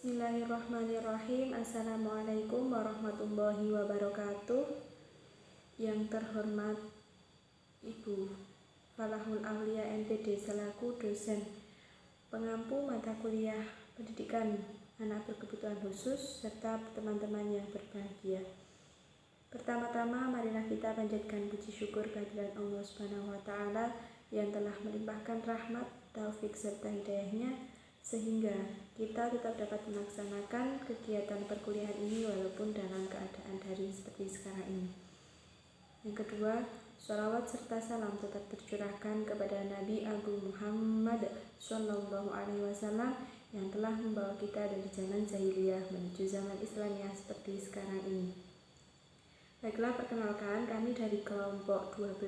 Bismillahirrahmanirrahim. Assalamualaikum warahmatullahi wabarakatuh. Yang terhormat Ibu Falahul Aulia MPD selaku dosen pengampu mata kuliah pendidikan anak berkebutuhan khusus serta teman-teman yang berbahagia. Pertama-tama marilah kita panjatkan puji syukur kehadirat Allah Subhanahu wa taala yang telah melimpahkan rahmat, taufik serta hidayahnya sehingga kita tetap dapat melaksanakan kegiatan perkuliahan ini walaupun dalam keadaan daring seperti sekarang ini. Yang kedua, sholawat serta salam tetap tercurahkan kepada Nabi Agung Muhammad SAW yang telah membawa kita dari zaman jahiliyah menuju zaman Islamiyah seperti sekarang ini. Baiklah, perkenalkan kami dari kelompok 12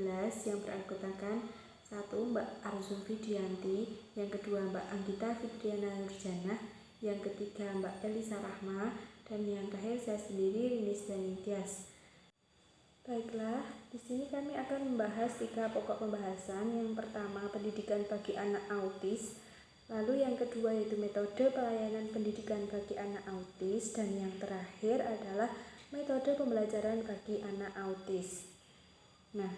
yang beranggotakan 1. Mbak Arzum Fidianti, yang kedua Mbak Anggita Fitriana Nurjana, yang ketiga Mbak Elisa Rahma, dan yang terakhir saya sendiri Rinis Danitias. Baiklah, di sini kami akan membahas 3 pokok pembahasan. Yang pertama, pendidikan bagi anak autis. Lalu yang kedua yaitu metode pelayanan pendidikan bagi anak autis, dan yang terakhir adalah metode pembelajaran bagi anak autis. Nah,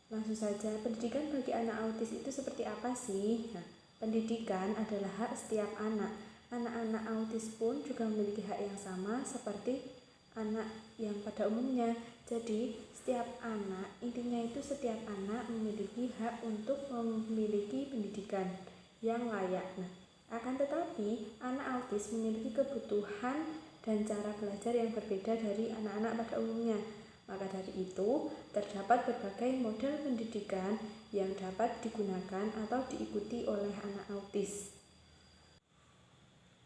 langsung saja, pendidikan bagi anak autis itu seperti apa sih? Nah, pendidikan adalah hak setiap anak. Anak-anak autis pun juga memiliki hak yang sama seperti anak yang pada umumnya. Jadi, setiap anak, intinya itu setiap anak memiliki hak untuk memiliki pendidikan yang layak. Nah, akan tetapi, anak autis memiliki kebutuhan dan cara belajar yang berbeda dari anak-anak pada umumnya. Maka dari itu, terdapat berbagai model pendidikan yang dapat digunakan atau diikuti oleh anak autis.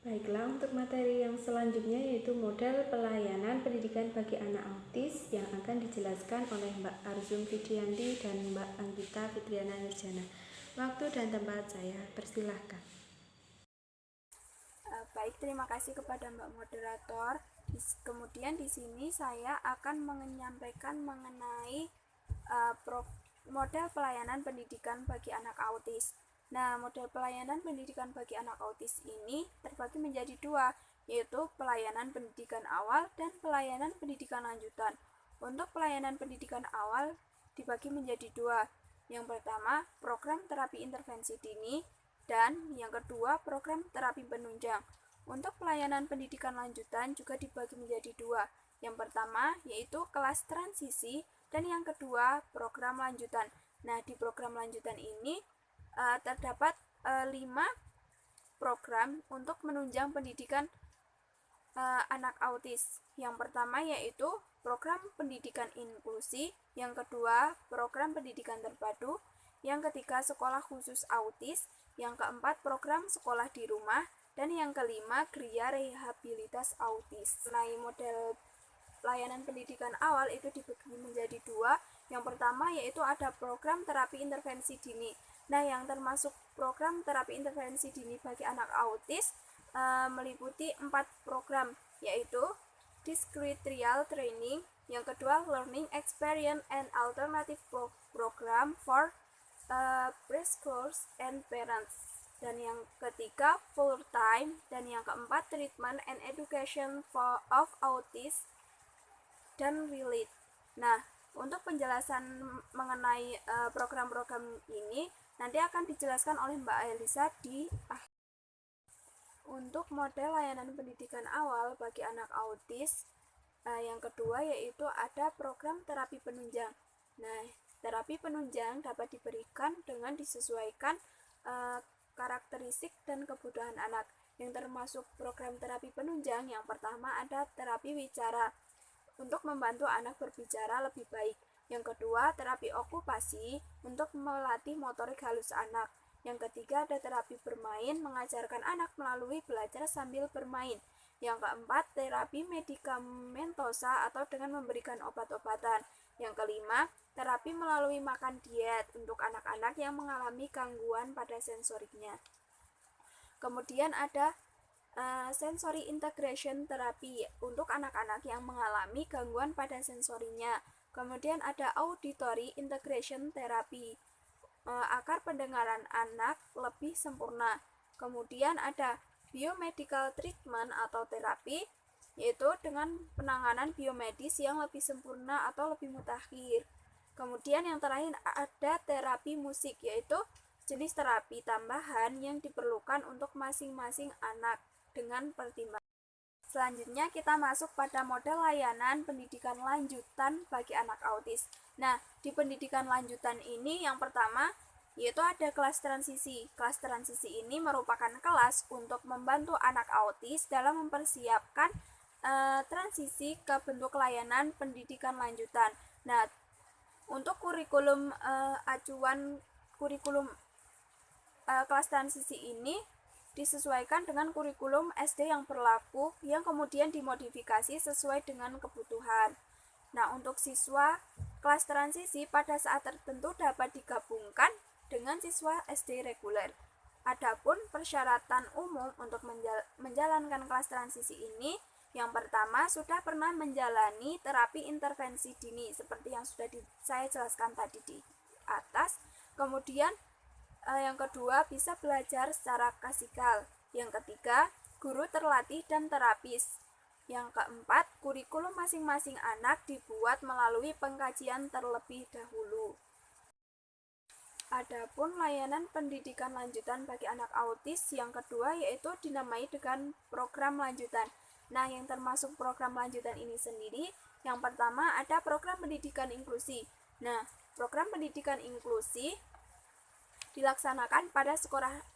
Baiklah, untuk materi yang selanjutnya yaitu model pelayanan pendidikan bagi anak autis yang akan dijelaskan oleh Mbak Arzum Fidianti dan Mbak Anggita Fitriana Nurjana. Waktu dan tempat saya persilahkan. Baik, terima kasih kepada Mbak Moderator. Kemudian di sini saya akan menyampaikan mengenai model pelayanan pendidikan bagi anak autis. Nah, model pelayanan pendidikan bagi anak autis ini terbagi menjadi 2, yaitu pelayanan pendidikan awal dan pelayanan pendidikan lanjutan. Untuk pelayanan pendidikan awal dibagi menjadi 2. Yang pertama, program terapi intervensi dini, dan yang kedua, program terapi penunjang. Untuk pelayanan pendidikan lanjutan juga dibagi menjadi 2. Yang pertama yaitu kelas transisi dan yang kedua program lanjutan. Nah, di program lanjutan ini terdapat 5 program untuk menunjang pendidikan anak autis. Yang pertama yaitu program pendidikan inklusi, yang kedua program pendidikan terpadu, yang ketiga sekolah khusus autis, yang keempat program sekolah di rumah, dan yang kelima gria rehabilitas autis. Nah, model pelayanan pendidikan awal itu dibagi menjadi 2. Yang pertama yaitu ada program terapi intervensi dini. Nah, yang termasuk program terapi intervensi dini bagi anak autis meliputi 4 program, yaitu discrete trial training, yang kedua learning experience and alternative program for preschoolers and parents, dan yang ketiga full time, dan yang keempat treatment and education of autism dan relate. Nah, untuk penjelasan mengenai program-program ini nanti akan dijelaskan oleh Mbak Elisa di Untuk model layanan pendidikan awal bagi anak autis yang kedua yaitu ada program terapi penunjang. Nah, terapi penunjang dapat diberikan dengan disesuaikan karakteristik dan kebutuhan anak. Yang termasuk program terapi penunjang yang pertama ada terapi wicara untuk membantu anak berbicara lebih baik. Yang kedua, terapi okupasi untuk melatih motorik halus anak. Yang ketiga, ada terapi bermain mengajarkan anak melalui belajar sambil bermain. Yang keempat, terapi medikamentosa atau dengan memberikan obat-obatan. Yang kelima, terapi melalui makan diet untuk anak-anak yang mengalami gangguan pada sensoriknya. Kemudian ada sensory integration terapi untuk anak-anak yang mengalami gangguan pada sensorinya. Kemudian ada auditory integration terapi agar pendengaran anak lebih sempurna. Kemudian ada biomedical treatment atau terapi, yaitu dengan penanganan biomedis yang lebih sempurna atau lebih mutakhir. Kemudian yang terakhir ada terapi musik, yaitu jenis terapi tambahan yang diperlukan untuk masing-masing anak dengan pertimbangan. Selanjutnya kita masuk pada model layanan pendidikan lanjutan bagi anak autis. Nah, di pendidikan lanjutan ini yang pertama yaitu ada kelas transisi. Kelas transisi ini merupakan kelas untuk membantu anak autis dalam mempersiapkan transisi ke bentuk layanan pendidikan lanjutan. Nah, untuk kurikulum acuan kurikulum kelas transisi ini disesuaikan dengan kurikulum SD yang berlaku yang kemudian dimodifikasi sesuai dengan kebutuhan. Nah, untuk siswa kelas transisi pada saat tertentu dapat digabungkan dengan siswa SD reguler. Adapun persyaratan umum untuk menjalankan kelas transisi ini, yang pertama sudah pernah menjalani terapi intervensi dini seperti yang sudah saya jelaskan tadi di atas. Kemudian yang kedua, bisa belajar secara klasikal. Yang ketiga, guru terlatih dan terapis. Yang keempat, kurikulum masing-masing anak dibuat melalui pengkajian terlebih dahulu. Adapun layanan pendidikan lanjutan bagi anak autis yang kedua yaitu dinamai dengan program lanjutan. Nah, yang termasuk program lanjutan ini sendiri, yang pertama ada program pendidikan inklusi. Nah, program pendidikan inklusi dilaksanakan pada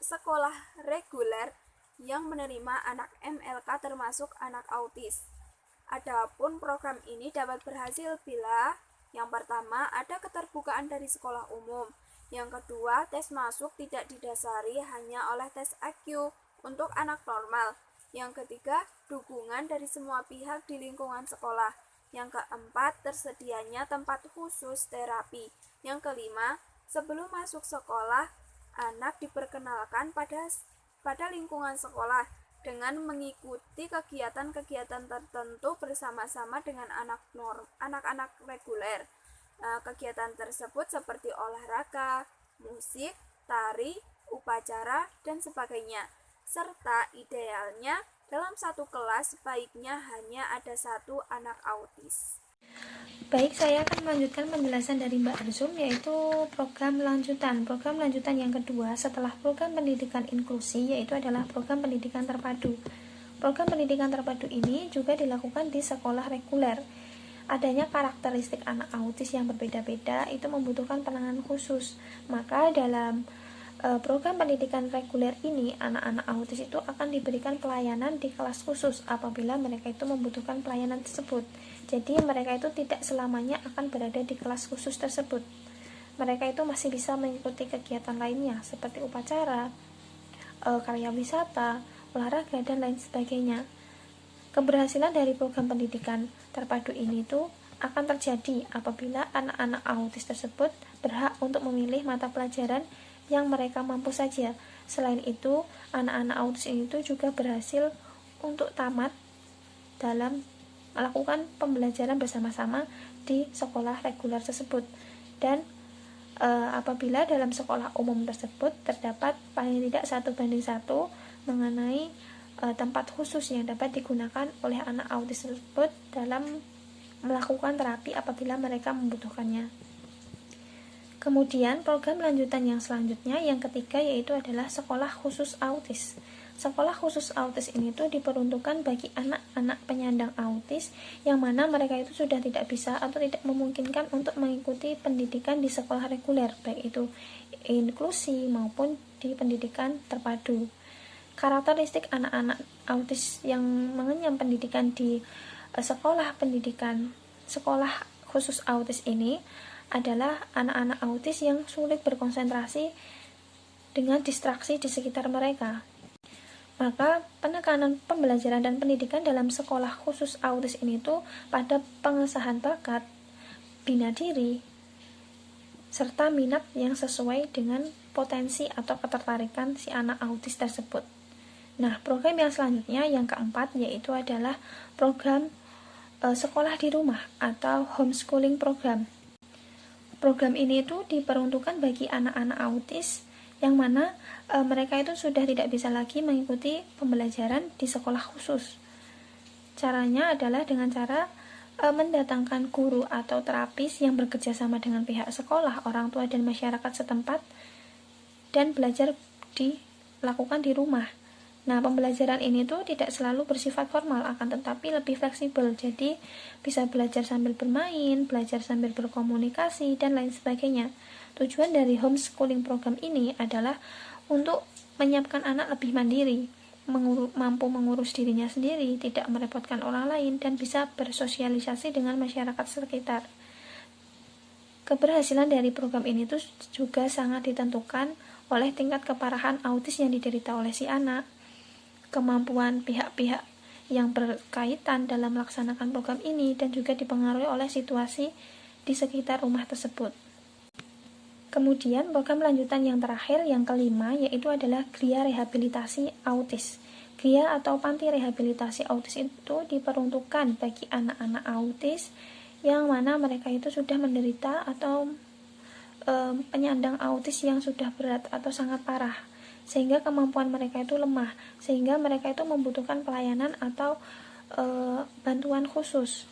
sekolah reguler yang menerima anak MLK termasuk anak autis. Adapun program ini dapat berhasil bila yang pertama ada keterbukaan dari sekolah umum. Yang kedua, tes masuk tidak didasari hanya oleh tes IQ untuk anak normal. Yang ketiga, dukungan dari semua pihak di lingkungan sekolah. Yang keempat, tersedianya tempat khusus terapi. Yang kelima, sebelum masuk sekolah, anak diperkenalkan pada lingkungan sekolah dengan mengikuti kegiatan-kegiatan tertentu bersama-sama dengan anak-anak reguler. Kegiatan tersebut seperti olahraga, musik, tari, upacara, dan sebagainya. Serta idealnya dalam satu kelas sebaiknya hanya ada satu anak autis. Baik, saya akan melanjutkan penjelasan dari Mbak Arsum, yaitu program lanjutan. Program lanjutan yang kedua setelah program pendidikan inklusi yaitu adalah program pendidikan terpadu. Program pendidikan terpadu ini juga dilakukan di sekolah reguler. Adanya karakteristik anak autis yang berbeda-beda itu membutuhkan penanganan khusus. Maka dalam program pendidikan reguler ini, anak-anak autis itu akan diberikan pelayanan di kelas khusus apabila mereka itu membutuhkan pelayanan tersebut. Jadi mereka itu tidak selamanya akan berada di kelas khusus tersebut. Mereka itu masih bisa mengikuti kegiatan lainnya seperti upacara, karya wisata, olahraga, dan lain sebagainya. Keberhasilan dari program pendidikan terpadu ini itu akan terjadi apabila anak-anak autis tersebut berhak untuk memilih mata pelajaran yang mereka mampu saja. Selain itu, anak-anak autis ini tuh juga berhasil untuk tamat dalam melakukan pembelajaran bersama-sama di sekolah reguler tersebut. Dan apabila dalam sekolah umum tersebut terdapat paling tidak 1:1 mengenai tempat khusus yang dapat digunakan oleh anak autis tersebut dalam melakukan terapi apabila mereka membutuhkannya. Kemudian program lanjutan yang selanjutnya yang ketiga yaitu adalah sekolah khusus autis. Sekolah khusus autis ini tuh diperuntukkan bagi anak-anak penyandang autis yang mana mereka itu sudah tidak bisa atau tidak memungkinkan untuk mengikuti pendidikan di sekolah reguler, baik itu inklusi maupun di pendidikan terpadu. Karakteristik anak-anak autis yang mengenyam pendidikan di sekolah khusus autis ini adalah anak-anak autis yang sulit berkonsentrasi dengan distraksi di sekitar mereka. Maka penekanan pembelajaran dan pendidikan dalam sekolah khusus autis ini tuh pada pengesahan bakat, bina diri, serta minat yang sesuai dengan potensi atau ketertarikan si anak autis tersebut. Nah, program yang selanjutnya yang keempat yaitu adalah program sekolah di rumah atau homeschooling program. Program ini itu diperuntukkan bagi anak-anak autis yang mana mereka itu sudah tidak bisa lagi mengikuti pembelajaran di sekolah khusus. Caranya adalah dengan cara mendatangkan guru atau terapis yang bekerja sama dengan pihak sekolah, orang tua dan masyarakat setempat, dan belajar dilakukan di rumah. Nah, pembelajaran ini tuh tidak selalu bersifat formal, akan tetapi lebih fleksibel. Jadi bisa belajar sambil bermain, belajar sambil berkomunikasi, dan lain sebagainya. Tujuan dari homeschooling program ini adalah untuk menyiapkan anak lebih mandiri, mampu mengurus dirinya sendiri, tidak merepotkan orang lain, dan bisa bersosialisasi dengan masyarakat sekitar. Keberhasilan dari program ini tuh juga sangat ditentukan oleh tingkat keparahan autis yang diderita oleh si anak, kemampuan pihak-pihak yang berkaitan dalam melaksanakan program ini, dan juga dipengaruhi oleh situasi di sekitar rumah tersebut. Kemudian program lanjutan yang terakhir, yang kelima, yaitu adalah GRIA Rehabilitasi Autis. GRIA atau Panti Rehabilitasi Autis itu diperuntukkan bagi anak-anak autis yang mana mereka itu sudah menderita atau penyandang autis yang sudah berat atau sangat parah, sehingga kemampuan mereka itu lemah, sehingga mereka itu membutuhkan pelayanan atau bantuan khusus.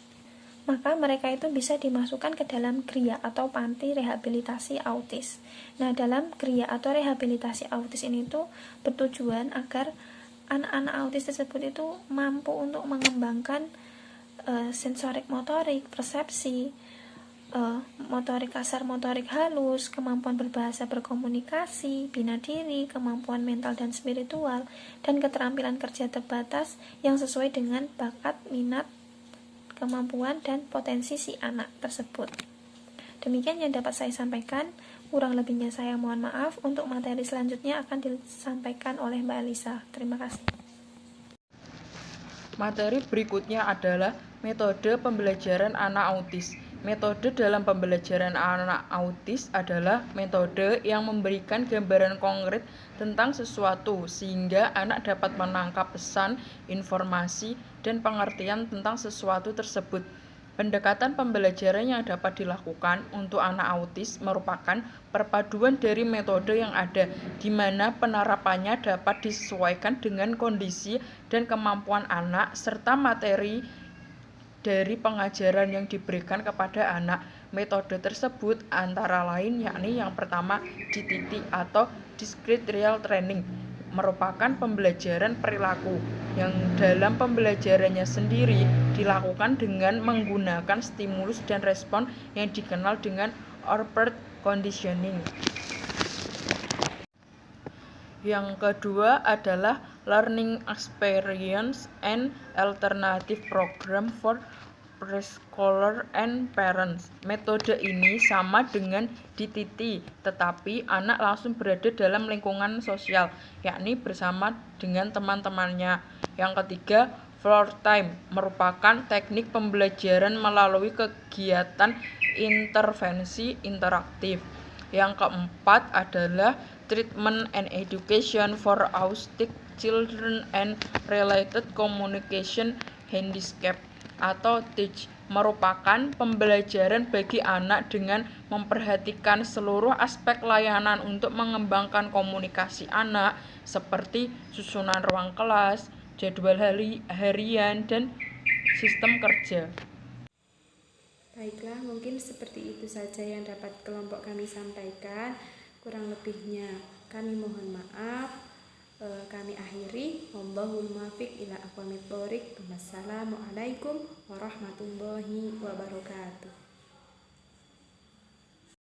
Maka mereka itu bisa dimasukkan ke dalam GRIA atau Panti Rehabilitasi Autis. Nah, dalam GRIA atau Rehabilitasi Autis ini tuh bertujuan agar anak-anak autis tersebut itu mampu untuk mengembangkan sensorik motorik, persepsi, motorik kasar, motorik halus, kemampuan berbahasa, berkomunikasi, bina diri, kemampuan mental dan spiritual, dan keterampilan kerja terbatas yang sesuai dengan bakat, minat, kemampuan, dan potensi si anak tersebut. Demikian yang dapat saya sampaikan. Kurang lebihnya saya mohon maaf. Untuk materi selanjutnya akan disampaikan oleh Mbak Elisa. Terima kasih. Materi berikutnya adalah metode pembelajaran anak autis. Metode dalam pembelajaran anak autis adalah metode yang memberikan gambaran konkret tentang sesuatu sehingga anak dapat menangkap pesan, informasi, dan pengertian tentang sesuatu tersebut. Pendekatan pembelajaran yang dapat dilakukan untuk anak autis merupakan perpaduan dari metode yang ada, di mana penerapannya dapat disesuaikan dengan kondisi dan kemampuan anak serta materi dari pengajaran yang diberikan kepada anak. Metode tersebut antara lain yakni yang pertama DTT atau Discrete Real Training, merupakan pembelajaran perilaku yang dalam pembelajarannya sendiri dilakukan dengan menggunakan stimulus dan respon yang dikenal dengan operant conditioning. Yang kedua adalah Learning Experience and Alternative Program for Preschooler and Parents. Metode ini sama dengan DTT, tetapi anak langsung berada dalam lingkungan sosial, yakni bersama dengan teman-temannya. Yang ketiga, Floor Time, merupakan teknik pembelajaran melalui kegiatan intervensi interaktif. Yang keempat adalah Treatment and Education for Autistic Children and Related Communication Handicap atau TEACH, merupakan pembelajaran bagi anak dengan memperhatikan seluruh aspek layanan untuk mengembangkan komunikasi anak seperti susunan ruang kelas, jadwal harian, dan sistem kerja. Baiklah, mungkin seperti itu saja yang dapat kelompok kami sampaikan. Kurang lebihnya kami mohon maaf. Kami akhiri. Wallahul muwaffiq ila aqwamit thoriq. Wassalamualaikum warahmatullahi wabarakatuh.